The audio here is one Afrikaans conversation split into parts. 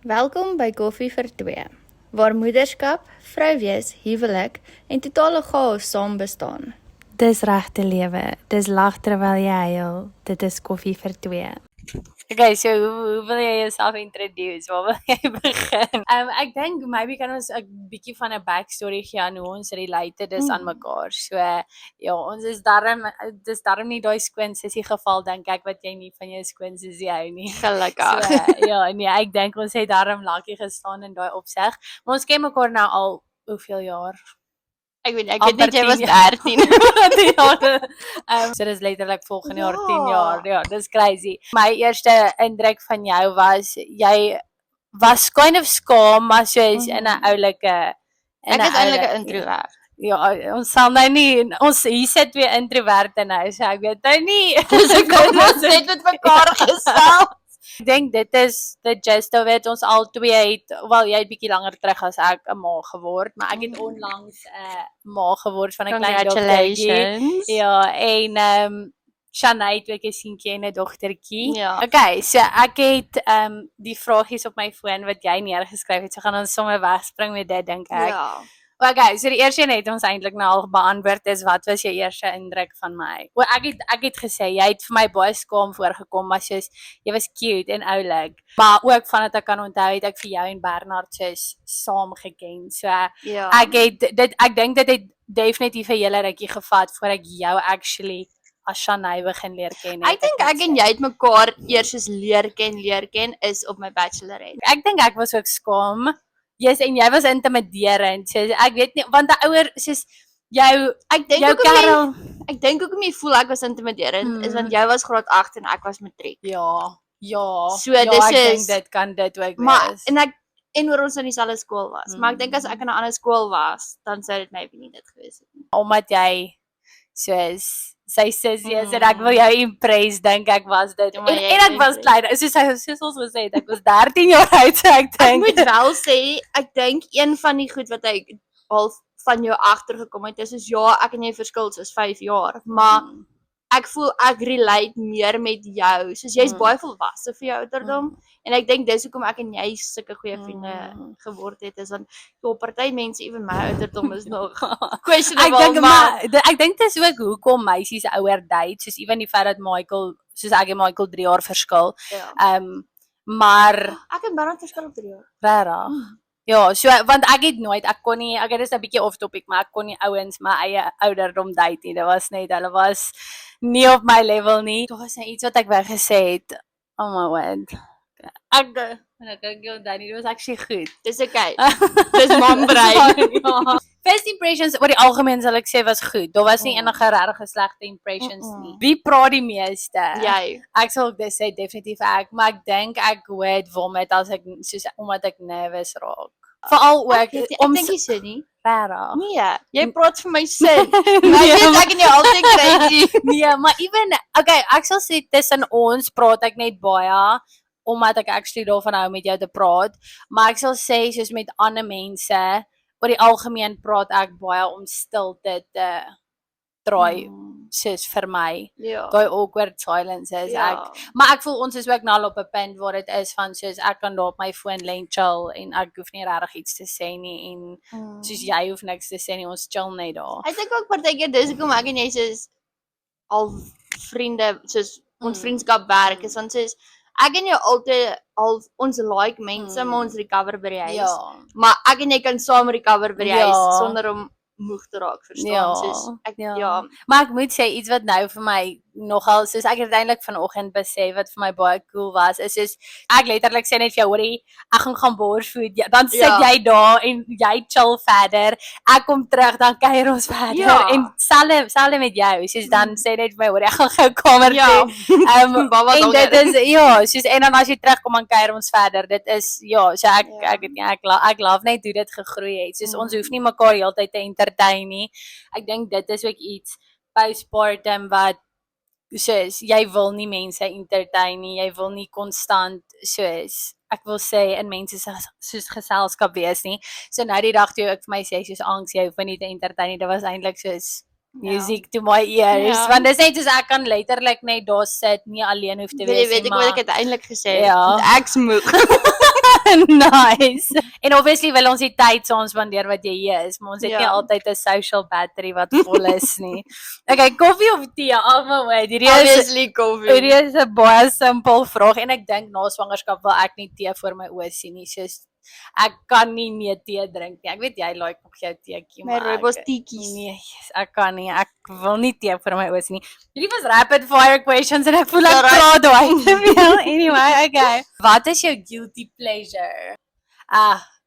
Welkom by Koffie vir Twee, waar moederskap, vrouwees, huwelik en totale chaos saam bestaan. Dis regte lewe, dis lag terwyl jy huil, dit is koffie vir twee. Okay, so hoe wil jy jouself introduce? Waar wil jy begin? Ek dink maybe kan ons 'n bietjie van 'n backstory gee aan hoe ons related is aan mekaar. So ja, ons is dis darm nie daai skoonsussie geval dink ek wat jy nie van jou skoonsussie hou nie. Gelukkig. So ja, nee, ek dink ons het darm lucky gestaan in daai opsig. Maar ons ken mekaar nou al hoeveel jaar? Ek weet net jy was 13. So dis letterlik volgende jaar 10 jaar. Ja, dis crazy. My eerste indruk van jou was jy was kind of skaam, maar soos in 'n oulike Ek is eintlik 'n introvert. Ja, ons sal nou nie hier sit twee introverte nou, so ek weet nou nie. So kom ons net met mekaar gesels. Ek dink dit is the gist of it. Ons al twee het, wel jy het bietjie langer terug as ek 'n ma geword, maar ek het onlangs 'n ma geword van 'n klein dogtertjie. Congratulations. Ja, en Shanae het ook 'n seentjie en 'n dogtertjie. Ja. Okay, so ek het die vragies op my foon wat jy neergeskryf het, so gaan ons sommer wegspring met dit dink ek. Ja. Okay, so die eerste een het ons eintlik nou al beantwoord is wat was jou eerste indruk van my? O, ek het gesê jy het vir my baie skaam voorgekom, maar soos jy was cute en oulik. Maar ook vandat ek kan onthou het ek vir jou en Bernard soos saam geken. So Ja. ek dink dit het definitief 'n hele rukkie gevat voor ek jou actually as Shanae begin leer ken. Ek dink ek en jy het mekaar eers eens leer ken is op my bachelorette. Ek dink ek was ook skaam. Yes, en jy was intimiderend. So ek weet nie want 'n ouer soos jou Ek dink jou ook om Karel. ek dink ook om jy voel ek was intimiderend is want jy was graad 8 en ek was matriek. Ja. So ja, dis ek is- dink dit kan dit ook Maar wees. en oor ons in dieselfde skool was. Maar ek dink as ek in 'n ander skool was, dan sou dit maybe nie dit gewees het nie. Omdat jy soos sy sussie is en ek wil jou impress dink ek was dit. Maar En jy ek was impress. klein. Soos ons gesê het, ek was 13 jaar oud, so ek Ek dink. moet wel sê, ek dink een van die goed wat ek half van jou agtergekom het is ja, ek en jy verskil soos 5 jaar, maar ek voel ek relate meer met jou. Soos jy's baie volwasse vir jou ouderdom en ek dink dis hoekom ek en jy sulke goeie vriende geword het is want ja, party mense ewen my ouderdom is nog questionable, maar Ek dink dis ook hoekom meisies ouer date, soos ewen die feit dat Michael, soos ek en Michael 3 jaar verskil. ja. Maar Ek en Bernard verskil op 3 jaar. regtig. Ja, so want ek het nooit, ek kon nie, ek is 'n bietjie off topic, maar ek kon nie ouens my eie ouderdom date nie. Dit was net hulle was nie op my level nie. Dit was net iets wat ek wou gesê het. Oh my word. Ek dink jy dan dit was actually goed. Dis okay. Dis mambrein. Ja. First impressions oor die algemeen sal ek sê was goed. Daar was nie enige regtig slegte impressions nie. Wie praat die meeste? Jy. Ek sal dis sê definitief ek, maar ek dink ek hoor vomit as ek soos omdat ek nervous raak. Veral ook Ek om dink jy so nie. regtig. Nee, jy praat vir my sin. Maar jy weet ek en jy altyd crazy. Nee, maar even okay, ek sal sê tussen ons praat ek net baie omdat ek actually daarvan hou met jou te praat, maar ek sal sê soos met ander mense oor die algemeen praat ek baie om stilte te draai soos vir my. Ja. Daai awkward silence is ek. Maar ek voel ons is ook nou al op 'n punt waar dit is van soos ek kan daar op my foon lê en chill en ek hoef nie regtig iets te sê nie en soos jy hoef niks te sê nie, ons chill net daar. Ek dink ook partykeer dis hoekom ek en jy soos al vriende soos ons vriendskap werk is want soos ek en jy altyd al ons like mense maar ons recover by die huis. Ja. Maar ek en jy kan saam recover by die Ja. huis sonder om moeg te raak, verstaan? Ja, Soos ek ja. ja. Maar ek moet sê iets wat nou vir my nogal soos ek het uiteindelik vanoggend besef wat vir my baie cool was is soos ek letterlik sê net vir jou hoorie ek gaan borsvoed ja, dan sit Ja. jy daar en jy chill verder ek kom terug dan kuier ons verder Ja. en selfde met jou soos dan sê net vir my hoorie ek gaan gou kamer Ja. toe Baba en honger. dit is ja soos en dan as jy terugkom dan kuier ons verder dit is ja so ek love net hoe dit gegroei het soos ons hoef nie mekaar heeltyd te entertain nie ek dink dit is ook iets postpartum wat soos jy wil nie mense entertain nie, jy wil nie konstant soos ek wil sê in mense se soos geselskap wees nie. So nou die dag toe ek vir my sê soos angs jy hoef my nie te entertain nie, dit was eintlik soos music to my ears. Ja. Want dis net soos ek kan letterlik net daar sit, nie alleen hoef te wees Weet nie, ek wat ek uiteindelik gesê het. Ja. Ek's moeg. nice. En obviously wil ons die tyd saam spandeer wat jy hier is, maar ons het nie altyd 'n social battery wat vol is nie. Okay, koffie of tee? Almal weet. Obviously koffie. Hierdie is 'n baie simpel vraag en ek dink na swangerskap wil ek nie tee voor my oë sien nie. Soos ek kan nie meer tee drink nie. Ek weet jy like nog jou teetjie, My rooibos teetjies. Nee, ek kan nie. Ek wil nie tee voor my oë sien nie. Hierdie was rapid fire questions en ek voel ek praat daai te veel. Anyway, okay. Wat is jou guilty pleasure?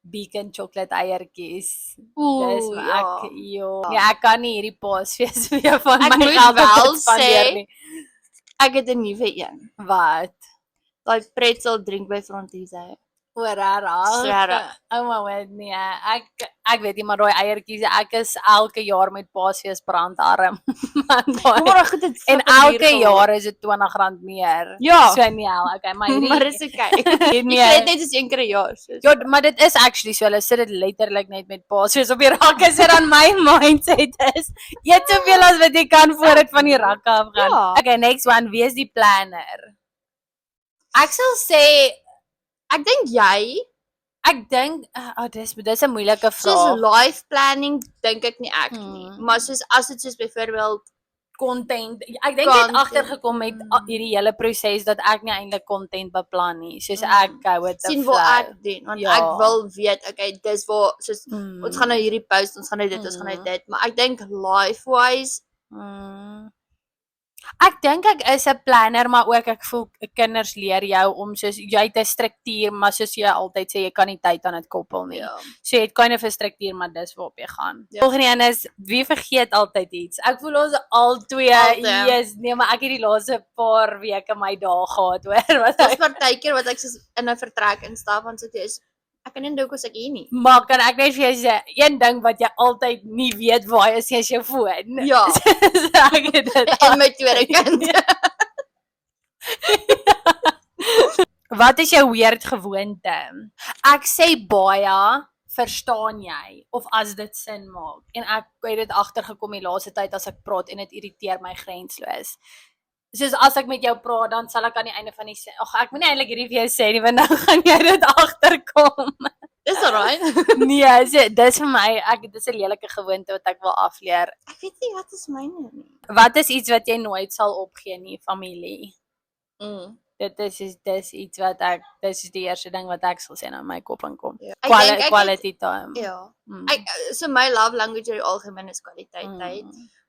Beacon chocolate eiertjies. Dis ek nee, ek kan nie hierdie paasfees weer van Ek my moet geld wel spandeer sê, nie. Ek het 'n nuwe een. Wat? Daai pretzel drink by Frontiese. Rarig. Ouma weet nie. Ek weet nie maar daai eiertjies, ek is elke jaar met paasfees brandarm. Maar goed, dit En elke jaar is dit R20 meer. Ja. So nee, okay, maar hierdie Maar is okay. Ek nee. kry net eens een keer 'n jaar. So. Ja, maar dit is actually so, hulle sit dit letterlik net met paasfees op die rakke, so dan my mindset is, eet soveel as wat jy kan voor dit van die rakke af gaan. Ja. Okay, next one, wie is die planner? Ek sal sê, Ek dink jy, dis 'n moeilike soos vraag. life planning dink ek nie ek nie. Maar soos as dit soos byvoorbeeld Content. Ek dink ek het Content. agtergekom met hierdie hele proses dat ek nie eintlik content beplan nie. Soos ek hou dit sien wat ek doen, want Ja. ek wil weet, okay, dis waar soos Mm. ons gaan nou hierdie post, ons gaan nou dit, ons gaan nou dit, maar ek dink life wise Ek dink ek is 'n planner, maar ook ek voel kinders leer jou om soos jy het 'n struktuur, maar soos jy altyd sê jy kan nie tyd aan dit koppel nie. So jy het kind of 'n struktuur, maar dis waarop jy gaan. Volgende een is wie vergeet altyd iets. Ek voel ons albei, yes, nee, maar ek het die laaste paar weke my dae gehad hoor. Wat Dis partykeer wat ek soos in 'n vertrek instap want so dit is ek kan nie onthou kos ek hier nie. Maar kan ek net vir jou sê, een ding wat jy altyd nie weet waar is jou foon. Ja. So ek het dit En my tweede kind. Wat is jou weird gewoonte? Ek sê baie, verstaan jy of as dit sin maak. En ek het dit agtergekom die laaste tyd as ek praat en dit irriteer my grensloos. Soos as ek met jou praat, dan sal ek aan die einde van die ek moet nie eintlik hierdie vir jou sê nie, want nou gaan jy dit agterkom. Dis alright. Nee, dis vir my, dis 'n lelike gewoonte wat ek wil afleer. Ek weet nie wat is myne nie. Wat is iets wat jy nooit sal opgee nie, familie? Dit is iets wat dis die eerste ding wat ek sal sê na my kop inkom. Ja. Quality time. Ja. So my love language oor die algemeen is kwaliteit tyd,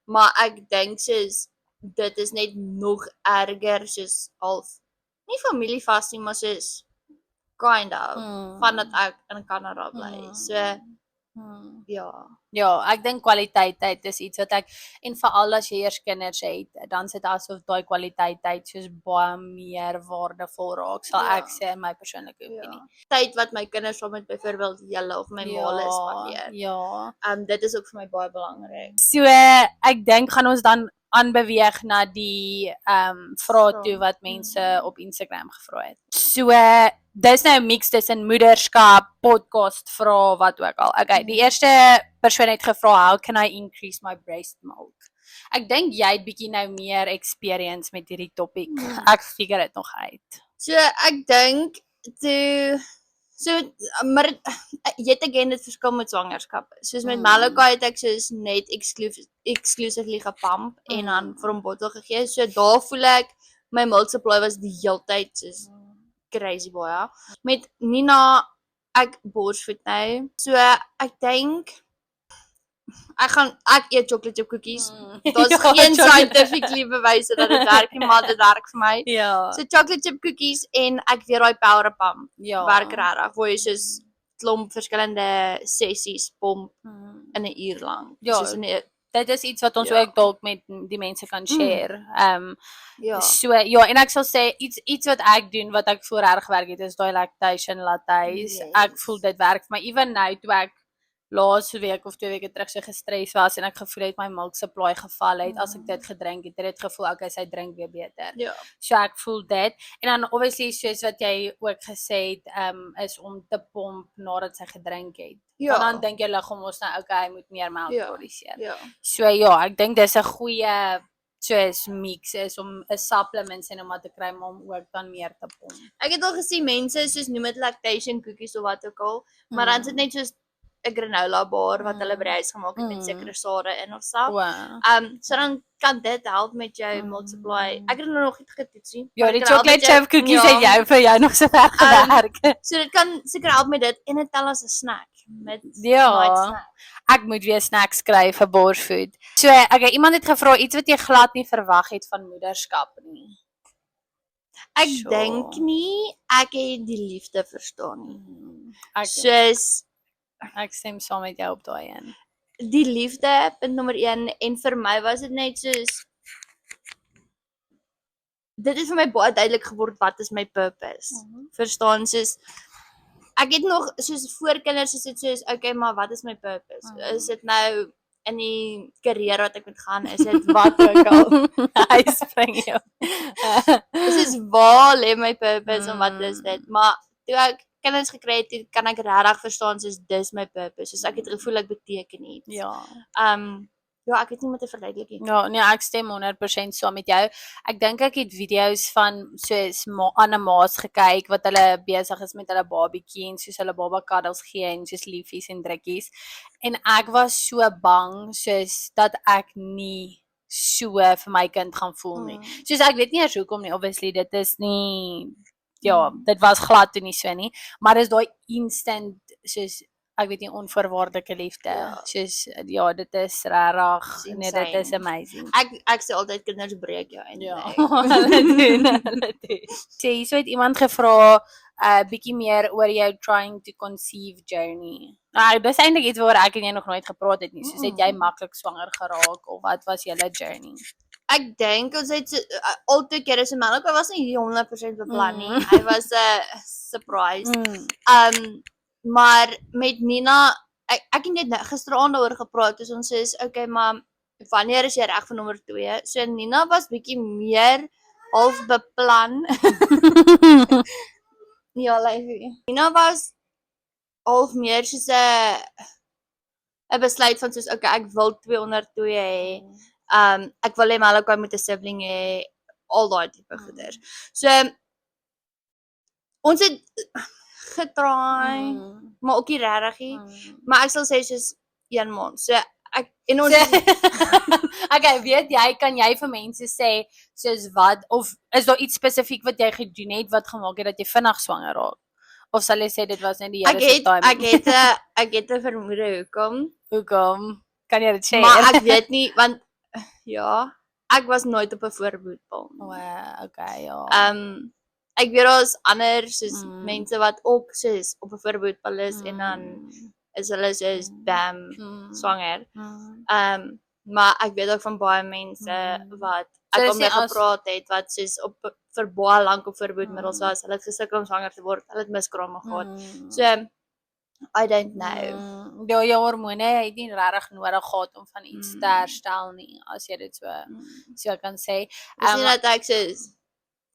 maar ek dink soos dit is net nog erger soos half nie familie vas nie, maar soos kind of vandat ek in Kanada bly. So Ja, ek dink kwaliteit tyd is iets wat ek en veral as jy eers kinders het, dan sit asof daai kwaliteit tyd soos baie meer waardevol raak, sal ek sê in my persoonlike opinie. Tyd wat my kinders saam met byvoorbeeld julle of my ma is spandeer. Ja. Dit is ook vir my baie belangrik. So ek dink gaan ons dan aanbeweeg na die vrae toe wat mense op Instagram gevra het. So dis nou 'n mix tussen moederskap, podcast vrae, wat ook al. Okay, die eerste persoon het gevra, how can I increase my breast milk? Ek dink jy het bietjie nou meer experience met hierdie topik. Ek figure dit nog uit. So ek dink maar yet again dit verskil met swangerskap. Soos met Malachi het ek soos net exclusively gepump en dan vir hom bottel gegee. So daar voel ek my milk supply was die heeltyd soos crazy baie. Met Nina ek borsvoed nou. So ek dink ek eet chocolate chip cookies. Daar's geen scientifically bewyse dat dit werk nie, maar dit werk vir my. Ja. So chocolate chip cookies en ek weer daai power pump. Ja. Werk regtig. Waar jy soos klomp verskillende sessies pomp in 'n uur lank. Ja. Soos dit is iets wat ons ook dalk met die mense kan share. So ja, en ek sal sê iets wat ek doen wat ek voel reg werk het is daai lactation lattes. Ek voel dit werk vir my even nou toe ek laaste week of 2 weke terug so gestres was en ek gevoel het my milk supply geval het as ek dit gedrink het dit gevoel okay sy drink weer beter. Ja. So ek voel dit en dan obviously soos wat jy ook gesê het is om te pomp nadat sy gedrink het. Ja. Want dan dink jou liggaam ons nou okay hy moet meer melk produseer. Ja. So ja, ek dink dis 'n goeie soos mix is om 'n supplements en om wat te kry maar om ook dan meer te pomp. Ek het al gesien mense soos noem dit lactation cookies of wat ook al, maar dan is dit net soos 'n granola bar wat hulle by die huis gemaak het met sekere sade in of so. Wow. So dan kan dit help met jou milk supply. Ek het dit nog nie getoets nie. Ja, maar die dit kan help met chocolate chip cookies het ja, jou vir jou nog so ver gewerk. So dit kan seker help met dit en dit tel as 'n snack met Ja. night snack. Ek moet weer snacks kry vir borsvoed. So, okay, iemand het gevra iets wat jy glad nie verwag het van moederskap nie. Ek Sure. dink nie ek het die liefde verstaan nie. Soos Soos ek stem saam met jou op daai een. die liefde punt nommer 1 en vir my was dit net soos dit het vir my baie duidelik geword wat is my purpose. Verstaan soos ek het nog soos voor kinders is dit soos okay, maar wat is my purpose? Is dit nou in die karier wat ek moet gaan? Is dit wat ook al? Hy spring jou. Soos waar lê my purpose en wat is dit? Maar toe ek kinders gekry het, toe kan ek regtig verstaan soos dis my purpose. Soos ek het gevoel ek beteken iets. Ja. Ja, ek het nie met 'n verduideliking. Ja, nee, ek stem 100% saam met jou. Ek dink ek het video's van soos ander ma's gekyk wat hulle besig is met hulle babatjie en soos hulle baba cuddles gee en soos liefies en drukkies. En ek was so bang soos dat ek nie so vir my kind gaan voel nie. Soos ek weet nie eers hoekom nie, obviously dit is nie ja, dit was glad toe nie so nie, maar dis daai instant soos ek weet nie onvoorwaardelike liefde. Soos ja, dit is regtig nee, dit is amazing. Ek sê altyd kinders breek jou in. Ja, hulle doen. Sê hierso het iemand gevra bietjie meer oor jou trying to conceive journey. Nou, dis eintlik iets waaroor ek en jy nog nooit gepraat het nie. Soos het jy maklik swanger geraak of wat was julle journey? Ek dink ons het al twee kere so maar ek was nie 100% beplan nie. Hy was 'n surprise. Maar met Nina, ek het net gisteraand daaroor gepraat, dus ons is okay, maar wanneer is jy reg vir nommer 2? So Nina was bietjie meer half beplan. Ja, lyfie. Nina was half meer soos 'n besluit van soos okay, ek wil 202 hê. Ek wil hê Malachi moet 'n sibling hê, al daai tipe goeders. So ons het getraai, maar ook nie regtig nie. Maar ek sal sê soos 1 maand. So ek en ons okay, weet jy, kan jy vir mense sê soos wat of is daar iets spesifiek wat jy gedoen het wat gemaak het dat jy vinnig swanger raak? Of sal jy sê dit was net die Here se timing? Ek het 'n vermoede Hoekom? Kan jy dit sê? Maar ek weet nie want ja, ek was nooit op 'n voorbehoedpil. Wow, okay, ja. Ek weet daar's ander soos mense wat ook soos op 'n voorbehoedpil is en dan is hulle soos bam swanger. Maar ek weet ook van baie mense wat ek al mee gepraat het wat soos op vir baie lank op voorbehoedmiddels was. Hulle het gesukkel om swanger te word. Hulle het miskrame gehad. So I don't know. Ja, jou hormone het nie regtig nodig gehad om van iets te herstel nie, as jy dit so kan sê. Dis nie dat ek soos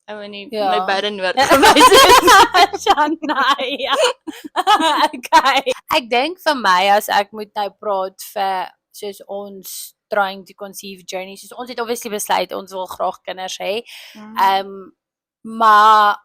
I wil nie Ja. my beide noord gewys het. Shania. Okay. Ek dink vir my as ek moet nou praat vir soos ons trying to conceive journey. Soos ons het obviously besluit ons wil graag kinders hê. Maar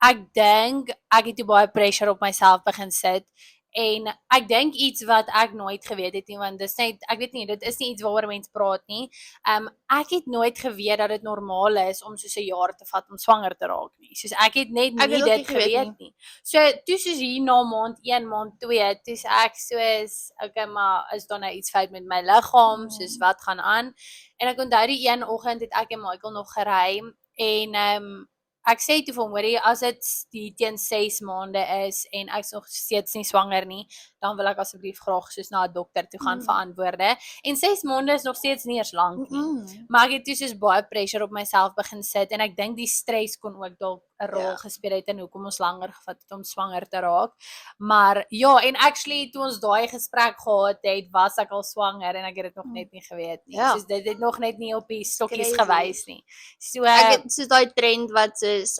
ek dink ek het te baie pressure op myself begin sit. En ek dink iets wat ek nooit geweet het nie, want dis net, ek weet nie, dit is nie iets waaroor mense praat nie. Ek het nooit geweet dat dit normaal is om soos 'n jaar te vat om swanger te raak nie. Soos ek het net nie dit geweet nie. So toe soos hier na maand 1, maand 2, toe's ek soos, okay, maar is daar nou iets fout met my liggaam? Soos wat gaan aan? En ek onthou die een oggend het ek en Michael nog gery en ek sê toe vir hom, hoorie, as dit die teen 6 maande is en ek is nog steeds nie swanger nie, dan wil ek asseblief graag soos na 'n dokter toe gaan vir antwoorde. En 6 maande is nog steeds nie eers lank nie. Maar ek het toe soos baie pressure op myself begin sit en ek dink die stres kon ook dalk 'n rol gespeel het in hoekom ons langer gevat het om swanger te raak. Maar ja, en actually toe ons daai gesprek gehad het, was ek al swanger en ek het dit nog net nie geweet nie. Soos dit het nog net nie op die stokkies gewys nie. So ek het soos daai trend wat soos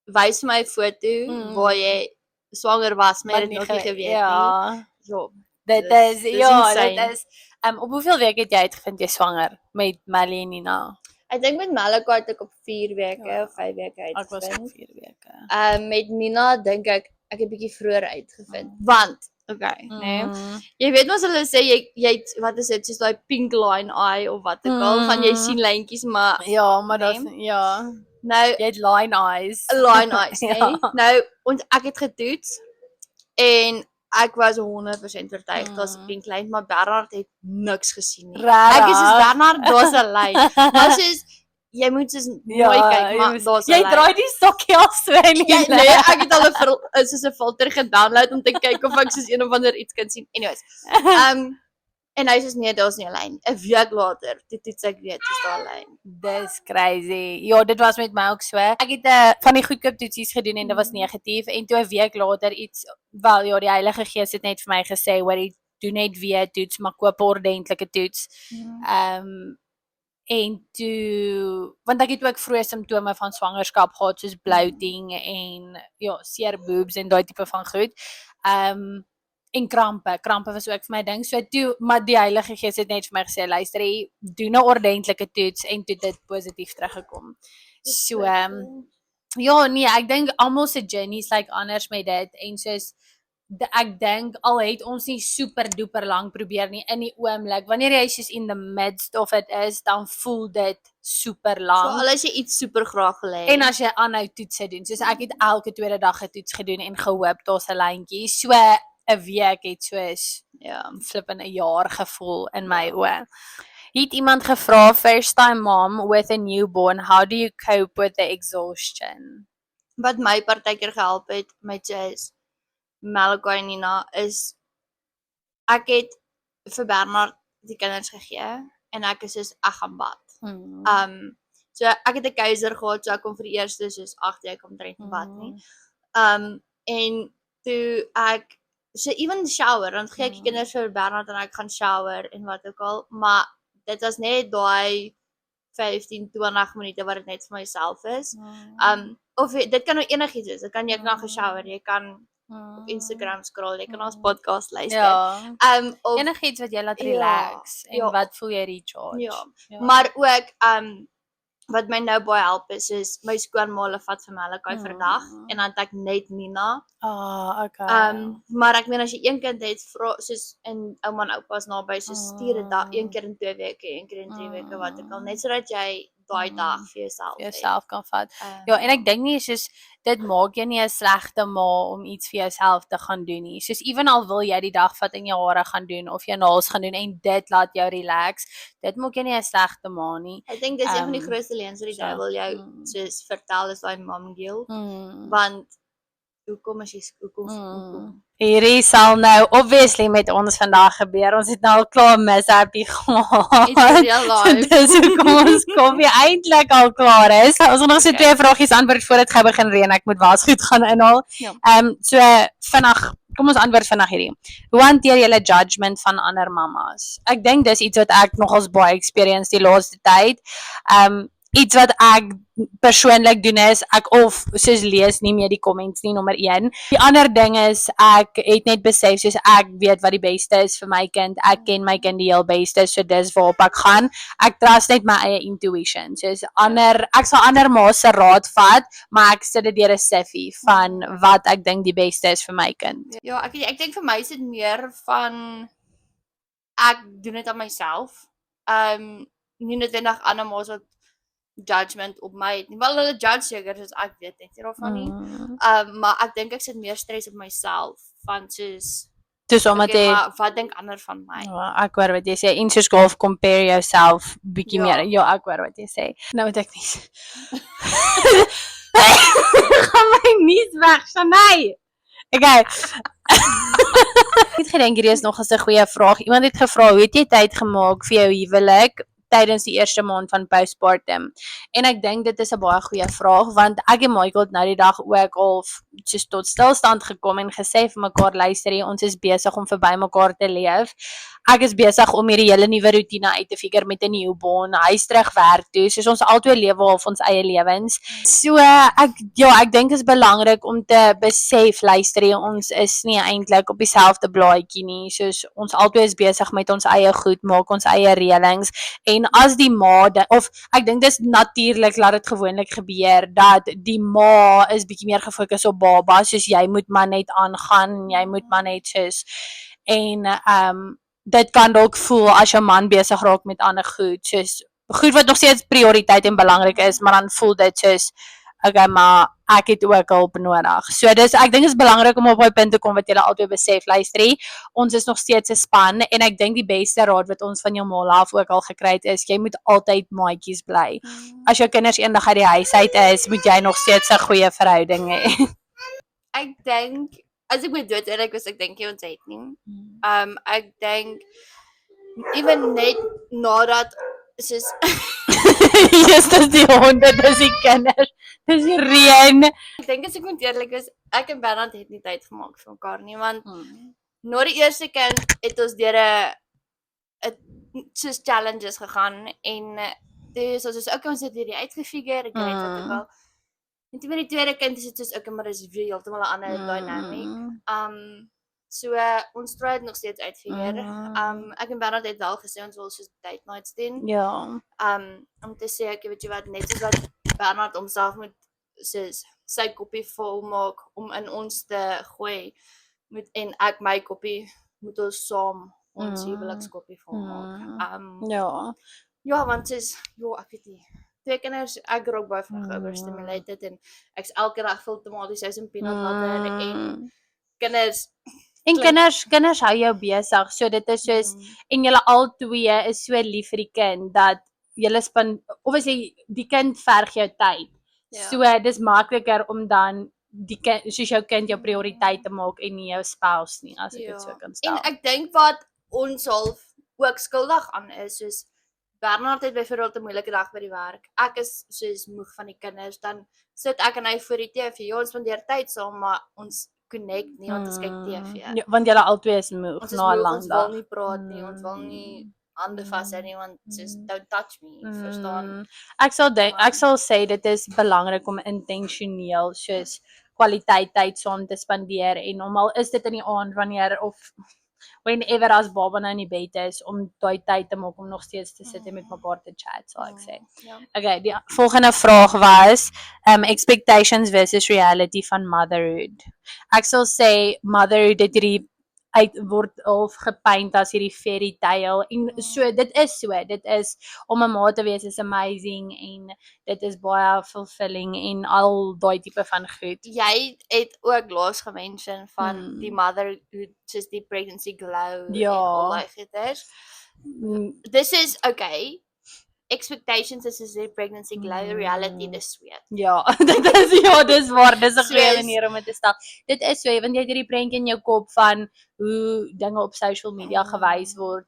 wys my foto waar jy swanger was, maar dit nog nie geweet nie. Ja. Ja. Dit is dis ja, insane. dit is Op hoeveel weke het jy uitgevind jy swanger met Melly en Nina? Ek dink met Malachi het ek op 4 weke Ja. of 5 weke Ek was op uitgevind. 4 weke. Met Nina dink ek het bietjie vroeër uitgevind. Want, nee. Mm. Jy weet mos hulle sê jy het, wat is dit, soos daai pink line eye of wat ook al, van jy sien lyntjies, maar Ja, maar dat Nee. ja, nou jy het line eyes. line eyes, nee. Ja. Nou, ek het getoets en ek was 100% oortuig daar's 'n pink lyn, maar Bernard het niks gesien nie. Ek is soos Bernard, daar's 'n lyn. Maar soos jy moet soos mooi kyk, maar daar's 'n jy lyn. draai die stokkie af so in die Ja, nee, ek het al 'n filter gedownload om te kyk of ek soos een of ander iets kan sien. Anyways. En hy sê nee, daar's nie 'n lyn. 'n week later, toe toets ek weet is daar 'n lyn. Dis crazy. Ja, dit was met my ook so. Ek het van die goedkoop toetsies gedoen en dit was negatief en toe 'n week later iets wel ja, die Heilige Gees het net vir my gesê, "Hoor, doen net weer toets, maar koop 'n ordentlike toets." En toe want ek het ook vroeë simptome van swangerskap gehad soos bloating en ja, seer boobs en daai tipe van goed. En krampe was ook vir my ding. So toe maar die Heilige Gees het net vir my gesê, luister jy, doen 'n ordentlike toets en toe dit positief teruggekom. So ja, nee, ek dink almal se journeys like anders met dit en soos ek dink al het ons nie super duper lank probeer nie in die oomblik. Wanneer jy soos in the midst of it is, dan voel dit super So lank. al as jy iets super graag wil hê. En as jy aanhou toetse doen, soos ek het elke tweede dag 'n toets gedoen en gehoop daar's 'n lyntjie. So 'n week het soos flippin 'n jaar gevoel in my oë. Het iemand gevra, first time mom with a newborn, how do you cope with the exhaustion? Wat my partykeer gehelp het met is Malachi en Nina is ek het vir Bernard die kinders gegee en ek is soos ek gaan bad. So ek het 'n keiser gehad, so ek kom vir die eerste soos 8 jy kom drent nie bad nie. En toe ek so even shower, dan gee ek die kinders vir Bernard en ek gaan shower en wat ook al, maar dit was net daai 15-20 minute wat dit net vir myself is. Of dit kan nou enigiets wees. Dit kan jy kan geshower, jy kan op Instagram scroll, jy kan ons podcast luister. Ja. Of Enigiets wat jy laat relax en ja. wat voel jy recharge? ja. Maar ook wat my nou baie help is my skoonma hulle vat vir Malachi vir 'n dag en dan het ek net Nina. Okay. Maar ek meen as jy een kind het, soos en ouma en oupa is naby, so stuur dit daar een keer in 2 weke, een keer in 3 weke wat ook al, net sodat jy daai dag vir jouself kan vat. Ja, en ek dink nie soos dit maak jy nie 'n slegte ma om iets vir jouself te gaan doen nie. Soos ewen al wil jy die dag vat en jou hare gaan doen of jou nails gaan doen en dit laat jou relax, dit maak jy nie 'n slegte ma nie. Ek dink dis een van die grootste leuns wat die duiwel jou soos vertel is daai mom guilt, want hoekom Hierdie sal nou obviously met ons vandag gebeur. Ons het nou al klaar mishappie gehad. It's real life. Dis hoekom ons koffie eintlik al klaar is. Ons gaan nog so 2 vragies antwoord voordat gou begin reën. Ek moet wasgoed gaan inhaal. Ja. So vinnig, kom ons antwoord vinnig hierdie. Hoe hanteer julle judgement van ander mammas? Ek dink dis iets wat ek nogals baie experience die laaste tyd. Iets wat ek persoonlik doen is, ek of soos lees nie meer die comments nie, nommer 1. Die ander ding is, ek het net besef, soos ek weet wat die beste is vir my kind, ek ken my kind die heel beste, so dis waarop ek gaan. Ek trust net my eie intuition, soos ek sal ander ma se raad vat, maar ek sit dit deur 'n siffie van wat ek dink die beste is vir my kind. Ja, ek dink vir my is dit meer van, ek doen dit aan myself, nie noodwendig ander ma's wat judgement op my het nie. Wel hulle judge seker soos ek weet net hiervan nie. Maar ek dink ek sit meer stres op myself van soos Omdat maar wat dink ander van my? Ja, ek hoor wat jy sê. En soos golf compare yourself bietjie meer. Ja, ek hoor wat jy sê. Nou moet ek nie. Gaan my nuus weg, Shanay. Okay. Ek het gedink hierdie is nog 'n goeie vraag. Iemand het gevra, hoe het jy tyd gemaak vir jou huwelik? tydens die eerste maand van postpartum? En ek dink dit is 'n baie goeie vraag, want ek en Michael het nou die dag ook al soos tot stilstand gekom en gesê vir mekaar, luister hier, ons is besig om verby mekaar te leef. Ek is besig om hierdie hele nuwe roetine uit te figure met 'n newborn, hy is terug werk toe, soos ons albei lewe half ons eie lewens. So ek dink is belangrik om te besef, luister hier, ons is nie eintlik op dieselfde blaadjie nie, soos ons albei is besig met ons eie goed, maak ons eie reëlings, en as die ma, of ek dink dis natuurlik laat dit gewoonlik gebeur, dat die ma is bietjie meer gefokus op baba, soos jy moet maar net aangaan, jy moet maar net soos, en dit kan dalk voel as jou man besig raak met ander goed, soos goed wat nog steeds prioriteit en belangrik is, maar dan voel dit soos, okay, maar ek het ook hulp nodig. So ek dink dit is belangrik om op daai punt te kom wat julle albei besef, luister, ons is nog steeds 'n span, en ek dink die beste raad wat ons van jou ma af ook al gekry het is, jy moet altyd maatjies bly. As jou kinders eendag uit die huis uit is, moet jy nog steeds 'n goeie verhouding hê. Ek dink, as ek moet dood eerlik is, ek dink jy ons het nie. Ek dink, even net nadat, soos, Yes, dis die honde, dis die kinders, dis die reën. ek dink as ek moet eerlik is, ek en Bernard het nie tyd gemaak vir mekaar nie, want na die eerste kind het ons deur 'n soos challenges gegaan, en dis soos okay, ons het hierdie uitgefigure, ek weet wat ook al. En toe met die tweede kind is dit soos okay, maar dis weer heeltemal 'n ander dynamic. So ons try dit nog steeds uitfigure. Ek en Bernard het wel gesê ons wil soos date nights doen. Ja. Om te sê ek weet jy wat, net soos wat Bernard homself moet soos sy koppie vol maak om in ons te gooi, en ek my koppie moet ons saam ons huwelikskoppie vol maak. Ja, want soos, ek weet nie, twee kinders, ek raak baie van overstimulated, en ek's elke dag vol tomatiesous en peanut butter, en kinders kinders hou jou besig, so dit is soos, en julle al twee is so lief vir die kind, dat julle obviously, die kind verg jou tyd, so dis makliker om dan die kind, soos jou kind jou prioriteit te maak, en nie jou spouse nie, as ek dit so kan stel. En ek dink wat ons half ook skuldig aan is, soos, Bernard het byvoorbeeld 'n moeilike dag by die werk, ek is soos moeg van die kinders, dan sit ek en hy voor die TV, ons spandeer tyd saam, maar ons connect nie, want ons kyk TV. Ja, want julle albei is moeg Ons is na 'n moeg, lang ons dag. wil nie praat nie, ons wil nie hande vashou nie, want soos don't touch me, verstaan? Ek sal sê dit is belangrik om intentioneel soos kwaliteit tyd saam te spandeer, en al is dit in die aand wanneer of whenever as baba nou in die bed is, om daai tyd te maak om nog steeds te sit en met mekaar te chat, sal ek sê. Okay, die volgende vraag was expectations versus reality van motherhood. Ek sal sê motherhood het hierdie word half gepaint as hierdie fairy tale, en so dit is om 'n ma te wees is amazing, en dit is baie fulfilling en al daai tipe van goed. Jy het ook laas gemention van die motherhood, soos die pregnancy glow en al daai goeders. This is okay. Expectations is die pregnancy glow, reality dis sweet. Ja, dis waar, dis 'n goeie manier om dit te stel. Dit is so, want jy het hierdie prentjie in jou kop van hoe dinge op social media gewys word.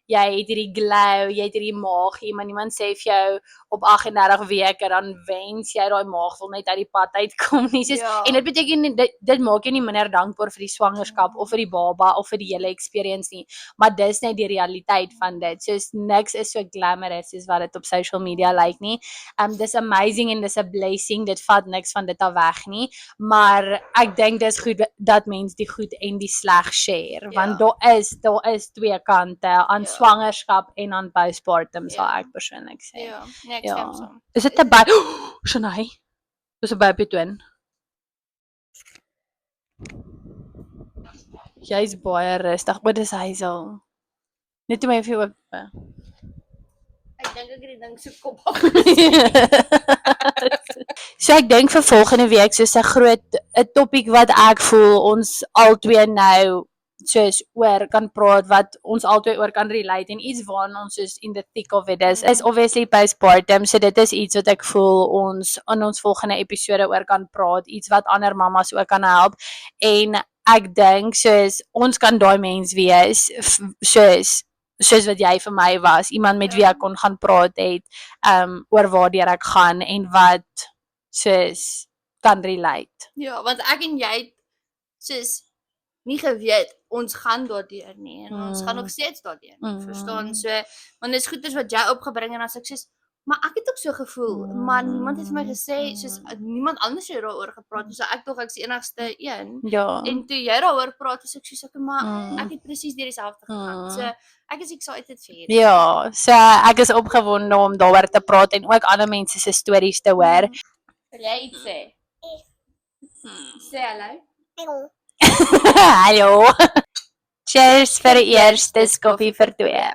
Jy het hierdie glow, jy het hierdie magie, maar niemand sê vir jou op 38 weke dan wens jy daai maag wil net uit die pad uitkom nie. Soos, en dit beteken dit maak jou nie minder dankbaar vir die swangerskap of vir die baba of vir die hele experience nie, maar dis net die realiteit van dit. Soos niks is so glamorous soos wat dit op social media lyk nie. Dis amazing en dis 'n blessing, dit vat niks van dit af weg nie, maar ek dink dis goed dat mense die goed en die sleg share, want daar is twee kante aan swangerskap en aan postpartum, sal ek persoonlik sê. Ek stem saam. Is dit 'n baby? Shanai. Dis 'n baby twin. Jy's baie rustig, maar dis Hazel. Net om effe oop. Ek dink ek het die ding so kop So ek dink vir volgende week soos 'n topik wat ek voel ons albei nou soos oor kan praat, wat ons albei oor kan relate, en iets waarna ons soos in the thick of it is obviously postpartum, so dit is iets wat ek voel ons in ons volgende episode oor kan praat, iets wat ander mamas ook kan help, en ek dink soos ons kan daai mens wees, soos soos wat jy vir my was, iemand met wie ek kon gaan praat het, oor waardeur ek gaan en wat soos kan relate. Ja, want ek en jy het soos nie geweet ons gaan daardeur nie en ons gaan nog steeds daardeur nie, verstaan? So, want dit is goeders wat jy opgebring en as ek soos maar ek het ook so gevoel, maar niemand het vir my gesê soos niemand anders het daaroor gepraat nie. So ek dink ek's die enigste een. Ja. En toe jy daaroor praat, is ek soos ek maar ek het presies deur dieselfde gegaan. So ek is excited vir hierdie. Ja, so ek is opgewonde om daaroor te praat en ook ander mense se stories te hoor. Wil jy iets sê? Sê hallo. Hallo. Cheers vir die eerste koffie vir twee.